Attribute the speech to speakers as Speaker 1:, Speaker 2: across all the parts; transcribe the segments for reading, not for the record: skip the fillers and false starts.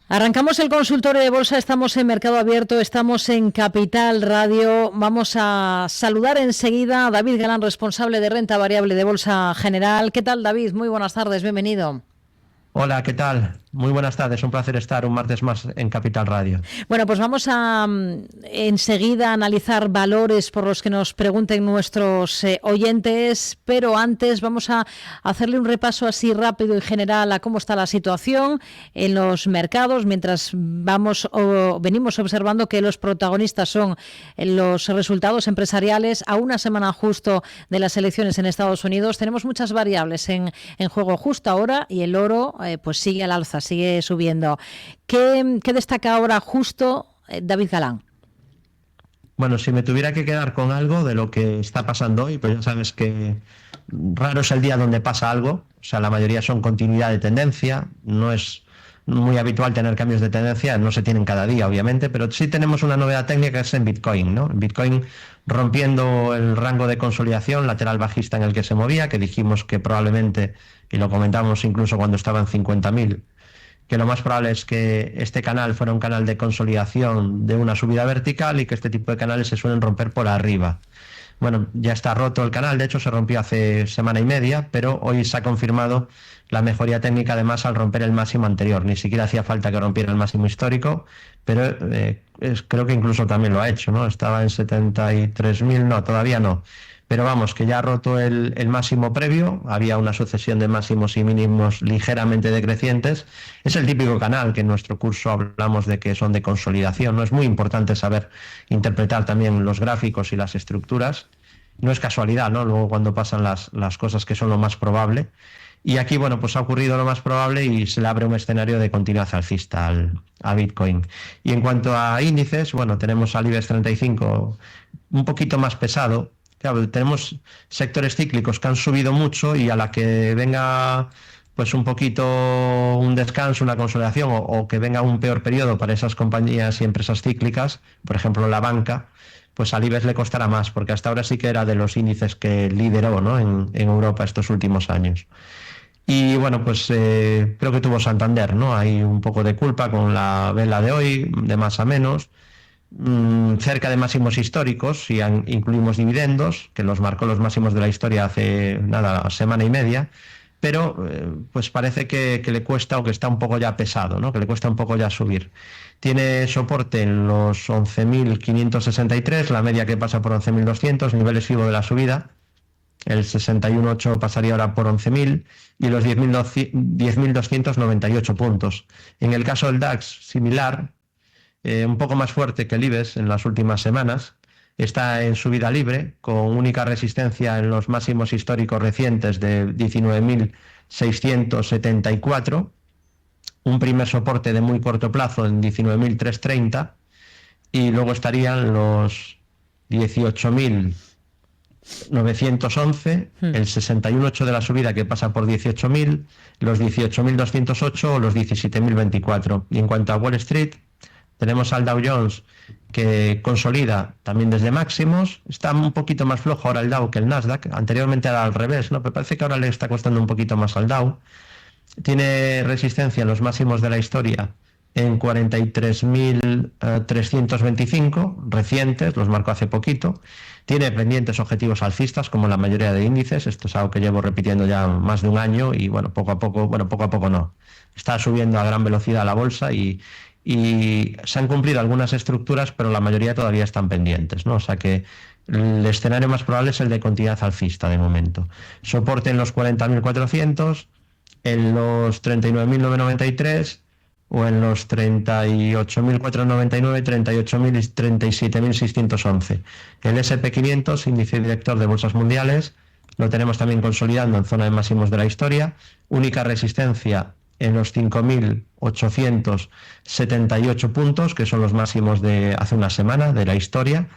Speaker 1: Arrancamos el consultorio de bolsa, estamos en Mercado Abierto, estamos en Capital Radio. Vamos a saludar enseguida a David Galán, responsable de renta variable de Bolsa General. ¿Qué tal, David? Muy buenas tardes, bienvenido.
Speaker 2: Hola, ¿qué tal? Muy buenas tardes, un placer estar un martes más en Capital Radio.
Speaker 1: Bueno, pues vamos a enseguida analizar valores por los que nos pregunten nuestros oyentes, pero antes vamos a hacerle un repaso así rápido y general a cómo está la situación en los mercados, mientras venimos observando que los protagonistas son los resultados empresariales. A una semana justo de las elecciones en Estados Unidos tenemos muchas variables en juego justo ahora, y el oro pues sigue al alza, sigue subiendo. ¿Qué destaca ahora justo David Galán?
Speaker 2: Bueno, si me tuviera que quedar con algo de lo que está pasando hoy, pues ya sabes que raro es el día donde pasa algo. O sea, la mayoría son continuidad de tendencia. No es muy habitual tener cambios de tendencia, no se tienen cada día, obviamente, pero sí tenemos una novedad técnica que es en Bitcoin, ¿no? Bitcoin rompiendo el rango de consolidación lateral bajista en el que se movía, que dijimos que probablemente, y lo comentamos incluso cuando estaba en 50.000, que lo más probable es que este canal fuera un canal de consolidación de una subida vertical y que este tipo de canales se suelen romper por arriba. Bueno, ya está roto el canal, de hecho se rompió hace semana y media, pero hoy se ha confirmado la mejoría técnica además al romper el máximo anterior. Ni siquiera hacía falta que rompiera el máximo histórico, pero creo que incluso también lo ha hecho, ¿no? Estaba en 73.000, no, todavía no. Pero vamos, que ya ha roto el máximo previo, había una sucesión de máximos y mínimos ligeramente decrecientes. Es el típico canal que en nuestro curso hablamos de que son de consolidación, ¿no? Es muy importante saber interpretar también los gráficos y las estructuras. No es casualidad, ¿no? Luego cuando pasan las cosas que son lo más probable. Y aquí, bueno, pues ha ocurrido lo más probable y se le abre un escenario de continuidad alcista a Bitcoin. Y en cuanto a índices, bueno, tenemos al IBEX 35 un poquito más pesado. Claro, tenemos sectores cíclicos que han subido mucho y a la que venga pues un poquito un descanso, una consolidación o que venga un peor periodo para esas compañías y empresas cíclicas, por ejemplo la banca, pues al IBEX le costará más, porque hasta ahora sí que era de los índices que lideró, ¿no? en Europa estos últimos años. Y bueno, pues creo que tuvo Santander, ¿no? Hay un poco de culpa con la vela de hoy, de más a menos. Cerca de máximos históricos, si incluimos dividendos, que los marcó los máximos de la historia hace nada, semana y media, pero pues parece que le cuesta, o que está un poco ya pesado, ¿no? Que le cuesta un poco ya subir. Tiene soporte en los 11.563, la media que pasa por 11.200, niveles FIBO de la subida. El 61.8 pasaría ahora por 11.000 y los 10.298 puntos. En el caso del DAX, similar, un poco más fuerte que el IBEX en las últimas semanas. Está en subida libre, con única resistencia en los máximos históricos recientes de 19.674, un primer soporte de muy corto plazo en 19.330 y luego estarían los 18.911, el 61.8 de la subida que pasa por 18.000, los 18.208 o los 17.024. Y en cuanto a Wall Street, tenemos al Dow Jones que consolida también desde máximos. Está un poquito más flojo ahora el Dow que el Nasdaq. Anteriormente era al revés, ¿no? Pero parece que ahora le está costando un poquito más al Dow. Tiene resistencia en los máximos de la historia en 43.325, recientes, los marcó hace poquito. Tiene pendientes objetivos alcistas, como la mayoría de índices. Esto es algo que llevo repitiendo ya más de un año y poco a poco no. Está subiendo a gran velocidad la bolsa y se han cumplido algunas estructuras, pero la mayoría todavía están pendientes, ¿no? O sea que el escenario más probable es el de continuidad alcista de momento. Soporte en los 40.400, en los 39.993 o en los 38.499, 38.000 y 37.611. El S&P 500, índice director de bolsas mundiales, lo tenemos también consolidando en zona de máximos de la historia. Única resistencia en los 5.878 puntos, que son los máximos de hace una semana de la historia,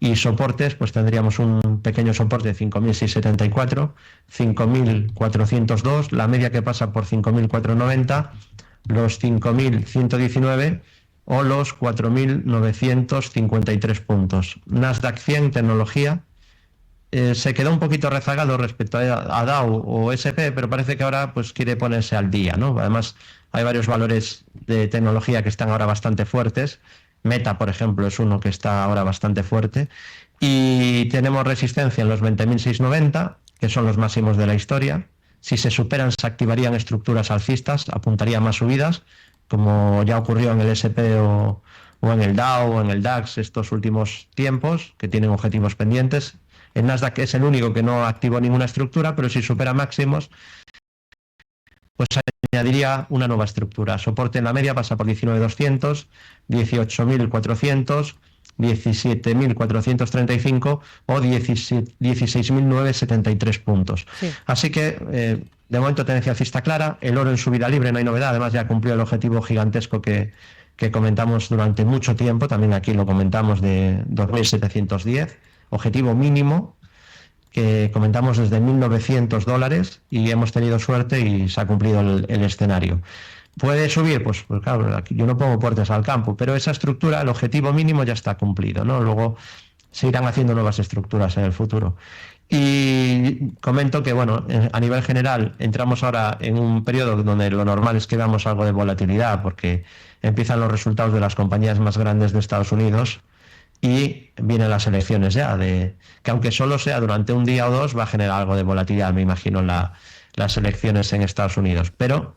Speaker 2: y soportes, pues tendríamos un pequeño soporte de 5.674, 5.402, la media que pasa por 5.490, los 5.119 o los 4.953 puntos. Nasdaq 100 tecnología se quedó un poquito rezagado respecto a Dow o S&P, pero parece que ahora pues quiere ponerse al día, ¿no? Además, hay varios valores de tecnología que están ahora bastante fuertes. Meta, por ejemplo, es uno que está ahora bastante fuerte. Y tenemos resistencia en los 20.690, que son los máximos de la historia. Si se superan, se activarían estructuras alcistas, apuntaría a más subidas, como ya ocurrió en el S&P o en el Dow o en el DAX estos últimos tiempos, que tienen objetivos pendientes. El Nasdaq es el único que no activó ninguna estructura, pero si supera máximos, pues añadiría una nueva estructura. Soporte en la media pasa por 19.200, 18.400, 17.435 o 16.973 puntos.
Speaker 1: Sí.
Speaker 2: Así que, de momento, tendencia alcista clara. El oro en subida libre, no hay novedad. Además, ya cumplió el objetivo gigantesco que comentamos durante mucho tiempo. También aquí lo comentamos, de 2.710. Objetivo mínimo que comentamos desde $1.900 y hemos tenido suerte y se ha cumplido el escenario. ¿Puede subir? Pues claro, aquí yo no pongo puertas al campo, pero esa estructura, el objetivo mínimo ya está cumplido, ¿no? Luego se irán haciendo nuevas estructuras en el futuro. Y comento que, bueno, a nivel general entramos ahora en un periodo donde lo normal es que veamos algo de volatilidad, porque empiezan los resultados de las compañías más grandes de Estados Unidos y vienen las elecciones ya, que aunque solo sea durante un día o dos, va a generar algo de volatilidad, me imagino, las elecciones en Estados Unidos. Pero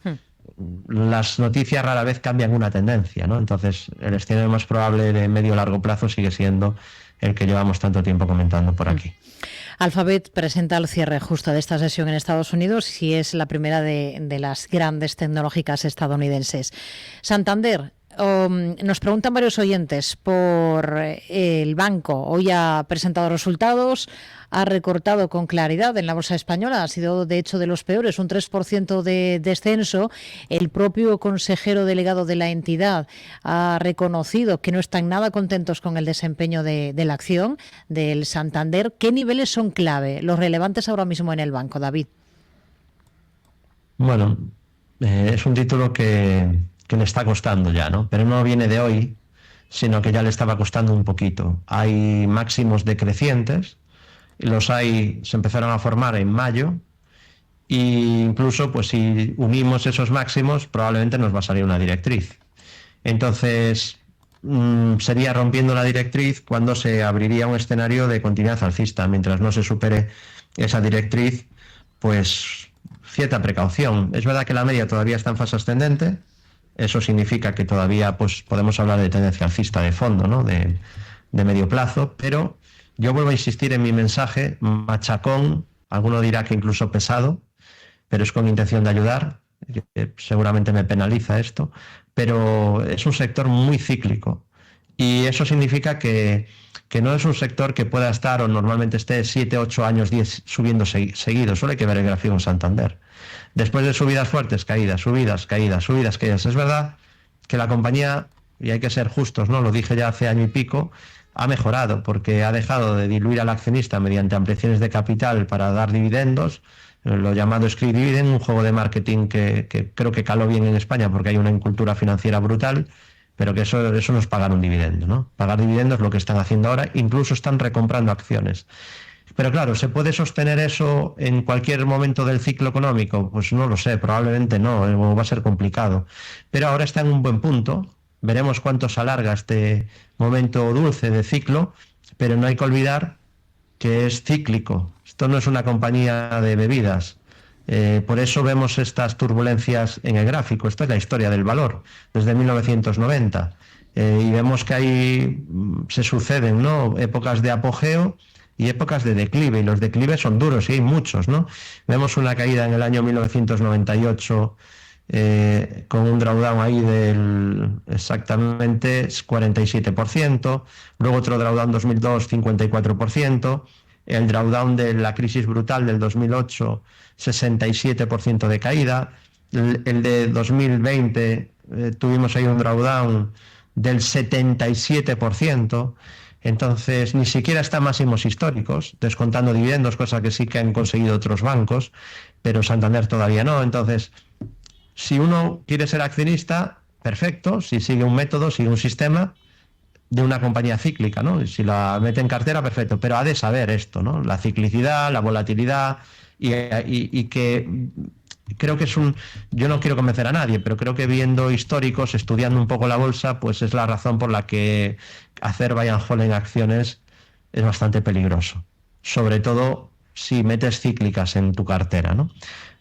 Speaker 2: las noticias rara vez cambian una tendencia, ¿no? Entonces, el escenario más probable de medio o largo plazo sigue siendo el que llevamos tanto tiempo comentando por aquí.
Speaker 1: Alphabet presenta el cierre justo de esta sesión en Estados Unidos y es la primera de las grandes tecnológicas estadounidenses. Santander. Nos preguntan varios oyentes por el banco. Hoy ha presentado resultados, ha recortado con claridad en la bolsa española, ha sido de hecho de los peores, un 3% de descenso. El propio consejero delegado de la entidad ha reconocido que no están nada contentos con el desempeño de la acción del Santander. ¿Qué niveles son clave, los relevantes ahora mismo en el banco, David?
Speaker 2: Bueno, es un título que le está costando ya, ¿no? Pero no viene de hoy, sino que ya le estaba costando un poquito. Hay máximos decrecientes, se empezaron a formar en mayo, e incluso, pues si unimos esos máximos, probablemente nos va a salir una directriz. Entonces, sería rompiendo la directriz cuando se abriría un escenario de continuidad alcista. Mientras no se supere esa directriz, pues cierta precaución. Es verdad que la media todavía está en fase ascendente. Eso significa que todavía pues podemos hablar de tendencia alcista de fondo, ¿no? de medio plazo, pero yo vuelvo a insistir en mi mensaje machacón, alguno dirá que incluso pesado, pero es con intención de ayudar, que seguramente me penaliza esto, pero es un sector muy cíclico y eso significa que no es un sector que pueda estar o normalmente esté 7, 8 años, 10 subiendo seguidos. Solo hay que ver el gráfico en Santander. Después de subidas fuertes, caídas, subidas, caídas, subidas, caídas. Es verdad que la compañía, y hay que ser justos, ¿no? Lo dije ya hace año y pico, ha mejorado porque ha dejado de diluir al accionista mediante ampliaciones de capital para dar dividendos, lo llamado scrip dividend, un juego de marketing que creo que caló bien en España porque hay una incultura financiera brutal, pero que eso no es pagar un dividendo, ¿no? Pagar dividendos es lo que están haciendo ahora, incluso están recomprando acciones. Pero claro, ¿se puede sostener eso en cualquier momento del ciclo económico? Pues no lo sé, probablemente no, va a ser complicado. Pero ahora está en un buen punto, veremos cuánto se alarga este momento dulce de ciclo, pero no hay que olvidar que es cíclico. Esto no es una compañía de bebidas. Por eso vemos estas turbulencias en el gráfico. Esta es la historia del valor desde 1990. Y vemos que ahí se suceden, ¿no? Épocas de apogeo y épocas de declive, y los declives son duros y hay muchos, ¿no? Vemos una caída en el año 1998 con un drawdown ahí del exactamente 47%, luego otro drawdown 2002, 54%, el drawdown de la crisis brutal del 2008, 67% de caída, el de 2020 tuvimos ahí un drawdown del 77%. Entonces, ni siquiera está máximos históricos, descontando dividendos, cosa que sí que han conseguido otros bancos, pero Santander todavía no. Entonces, si uno quiere ser accionista, perfecto, si sigue un método, sigue un sistema, de una compañía cíclica, ¿no? Si la mete en cartera, perfecto, pero ha de saber esto, ¿no? La ciclicidad, la volatilidad y que creo que yo no quiero convencer a nadie, pero creo que viendo históricos, estudiando un poco la bolsa, pues es la razón por la que hacer buy and hold en acciones es bastante peligroso, sobre todo si metes cíclicas en tu cartera, ¿no?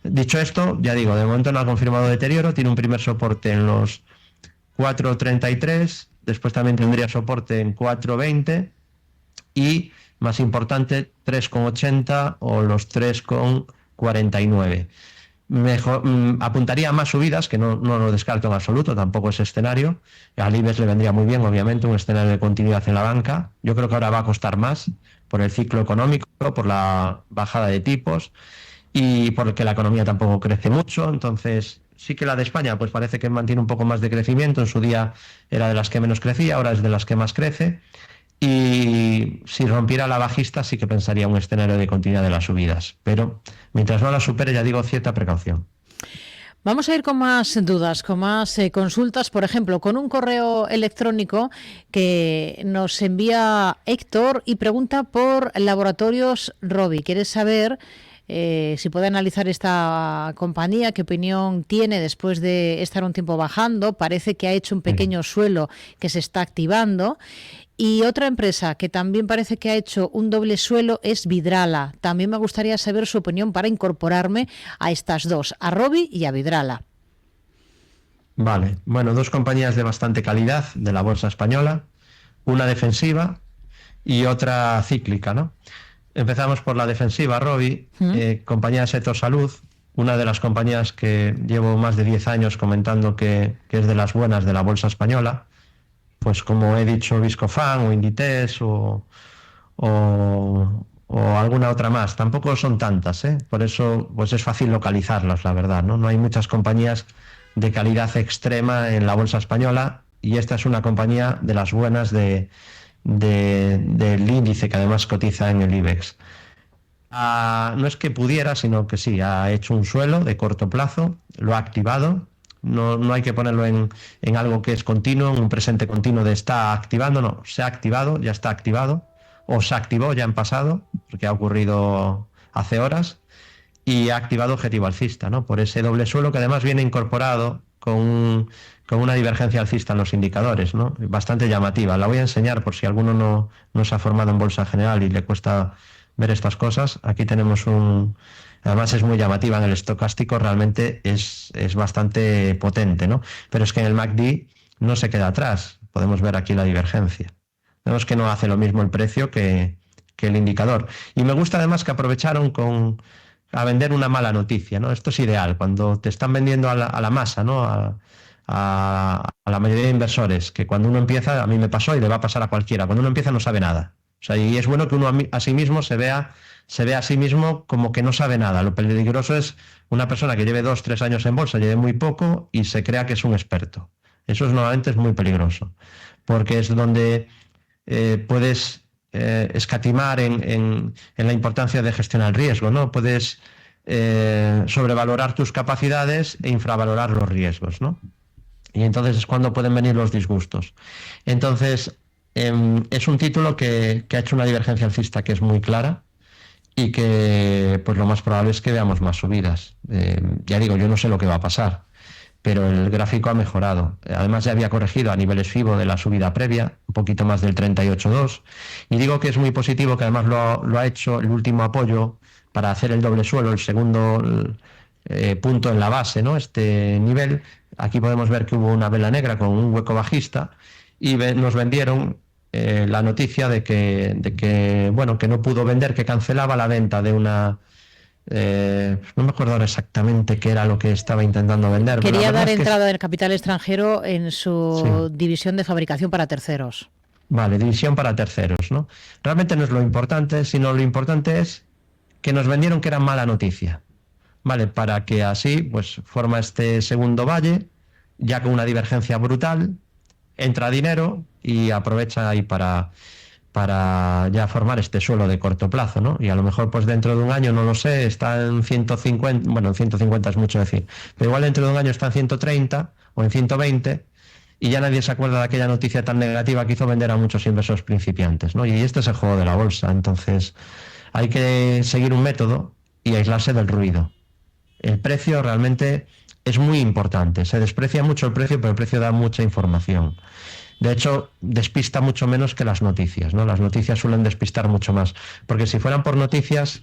Speaker 2: Dicho esto, ya digo, de momento no ha confirmado deterioro, tiene un primer soporte en los 4,33, después también tendría soporte en 4,20 y, más importante, 3,80 o los 3,49. Mejor, apuntaría a más subidas, que no lo descarto en absoluto, tampoco es escenario. Al IBEX le vendría muy bien, obviamente, un escenario de continuidad en la banca. Yo creo que ahora va a costar más por el ciclo económico, por la bajada de tipos y porque la economía tampoco crece mucho. Entonces, sí que la de España pues parece que mantiene un poco más de crecimiento. En su día era de las que menos crecía, ahora es de las que más crece. Y si rompiera la bajista sí que pensaría un escenario de continuidad de las subidas, pero mientras no la supere, ya digo, cierta precaución.
Speaker 1: Vamos a ir con más dudas, con más consultas, por ejemplo, con un correo electrónico que nos envía Héctor y pregunta por Laboratorios Rovi. Quiere saber si puede analizar esta compañía, qué opinión tiene después de estar un tiempo bajando. Parece que ha hecho un pequeño suelo que se está activando. Y otra empresa que también parece que ha hecho un doble suelo es Vidrala. También me gustaría saber su opinión para incorporarme a estas dos, a Rovi y a Vidrala.
Speaker 2: Vale, bueno, dos compañías de bastante calidad de la bolsa española, una defensiva y otra cíclica, ¿no? Empezamos por la defensiva, Rovi, compañía de sector salud, una de las compañías que llevo más de 10 años comentando que es de las buenas de la bolsa española. Pues como he dicho, Viscofan o Inditex o alguna otra más. Tampoco son tantas, ¿eh? Por eso pues es fácil localizarlas, la verdad, ¿no? No hay muchas compañías de calidad extrema en la bolsa española y esta es una compañía de las buenas del índice que además cotiza en el IBEX. No es que pudiera, sino que sí, ha hecho un suelo de corto plazo, lo ha activado. No hay que ponerlo en algo que es continuo, en un presente continuo de está activando, no, se ha activado, ya está activado, o se activó ya en pasado, porque ha ocurrido hace horas, y ha activado objetivo alcista, ¿no? Por ese doble suelo que además viene incorporado con una divergencia alcista en los indicadores, ¿no? Bastante llamativa. La voy a enseñar por si alguno no se ha formado en bolsa en general y le cuesta ver estas cosas. Aquí tenemos además es muy llamativa en el estocástico, realmente es bastante potente, ¿no? Pero es que en el MACD no se queda atrás, podemos ver aquí la divergencia. Vemos que no hace lo mismo el precio que el indicador. Y me gusta además que aprovecharon a vender una mala noticia, ¿no? Esto es ideal, cuando te están vendiendo a la masa, ¿no? A la mayoría de inversores, que cuando uno empieza, a mí me pasó y le va a pasar a cualquiera, cuando uno empieza no sabe nada. O sea, y es bueno que uno a sí mismo se vea a sí mismo como que no sabe nada. Lo peligroso es una persona que lleve 2-3 años en bolsa, lleve muy poco y se crea que es un experto. Eso normalmente es muy peligroso, porque es donde puedes escatimar en la importancia de gestionar el riesgo, ¿no? Puedes sobrevalorar tus capacidades e infravalorar los riesgos, ¿no? Y entonces es cuando pueden venir los disgustos. Entonces, es un título que ha hecho una divergencia alcista que es muy clara y que pues lo más probable es que veamos más subidas. Ya digo, yo no sé lo que va a pasar, pero el gráfico ha mejorado. Además ya había corregido a niveles FIBO de la subida previa, un poquito más del 38,2. Y digo que es muy positivo que además lo ha hecho el último apoyo para hacer el doble suelo, el segundo punto en la base, ¿no? Este nivel. Aquí podemos ver que hubo una vela negra con un hueco bajista y nos vendieron la noticia de que no pudo vender, que cancelaba la venta de una... no me acuerdo ahora exactamente qué era lo que estaba intentando vender.
Speaker 1: Quería dar entrada del capital extranjero en su división de fabricación para terceros.
Speaker 2: Vale, división para terceros, ¿no? Realmente no es lo importante, sino lo importante es que nos vendieron que era mala noticia. Vale, para que así pues forma este segundo valle, ya con una divergencia brutal, entra dinero y aprovecha ahí para ya formar este suelo de corto plazo, ¿no? Y a lo mejor pues dentro de un año, no lo sé, está en 150, bueno, en 150 es mucho decir, pero igual dentro de un año está en 130 o en 120 y ya nadie se acuerda de aquella noticia tan negativa que hizo vender a muchos inversores principiantes, ¿no? Y este es el juego de la bolsa. Entonces hay que seguir un método y aislarse del ruido. El precio realmente es muy importante. Se desprecia mucho el precio, pero el precio da mucha información. De hecho, despista mucho menos que las noticias, ¿no? Las noticias suelen despistar mucho más. Porque si fueran por noticias,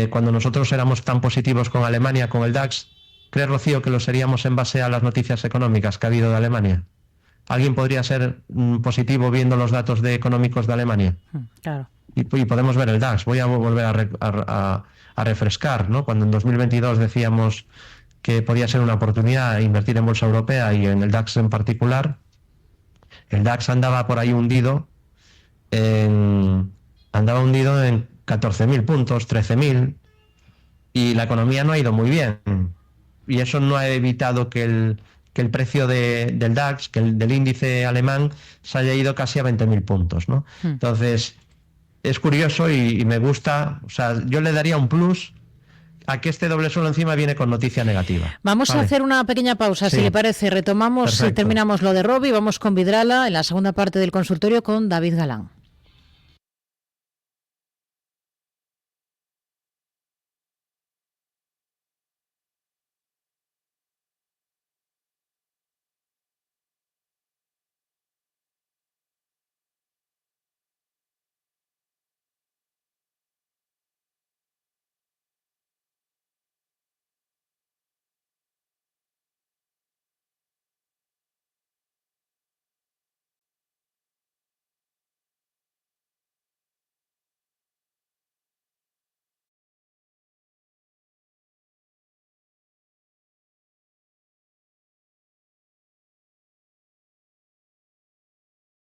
Speaker 2: cuando nosotros éramos tan positivos con Alemania, con el DAX, ¿cree, Rocío, que lo seríamos en base a las noticias económicas que ha habido de Alemania? ¿Alguien podría ser positivo viendo los datos económicos de Alemania?
Speaker 1: Claro.
Speaker 2: Y podemos ver el DAX. Voy a volver a refrescar, ¿no? Cuando en 2022 decíamos que podía ser una oportunidad invertir en bolsa europea y en el DAX en particular, el DAX andaba por ahí hundido en 14.000 puntos, 13.000, y la economía no ha ido muy bien. Y eso no ha evitado que el precio del DAX, del índice alemán, se haya ido casi a 20.000 puntos, ¿no? Entonces, es curioso y me gusta. O sea, yo le daría un plus a que este doble suelo encima viene con noticia negativa.
Speaker 1: Vamos a hacer una pequeña pausa, si le parece. Retomamos y terminamos lo de Robi. Vamos con Vidrala en la segunda parte del consultorio con David Galán.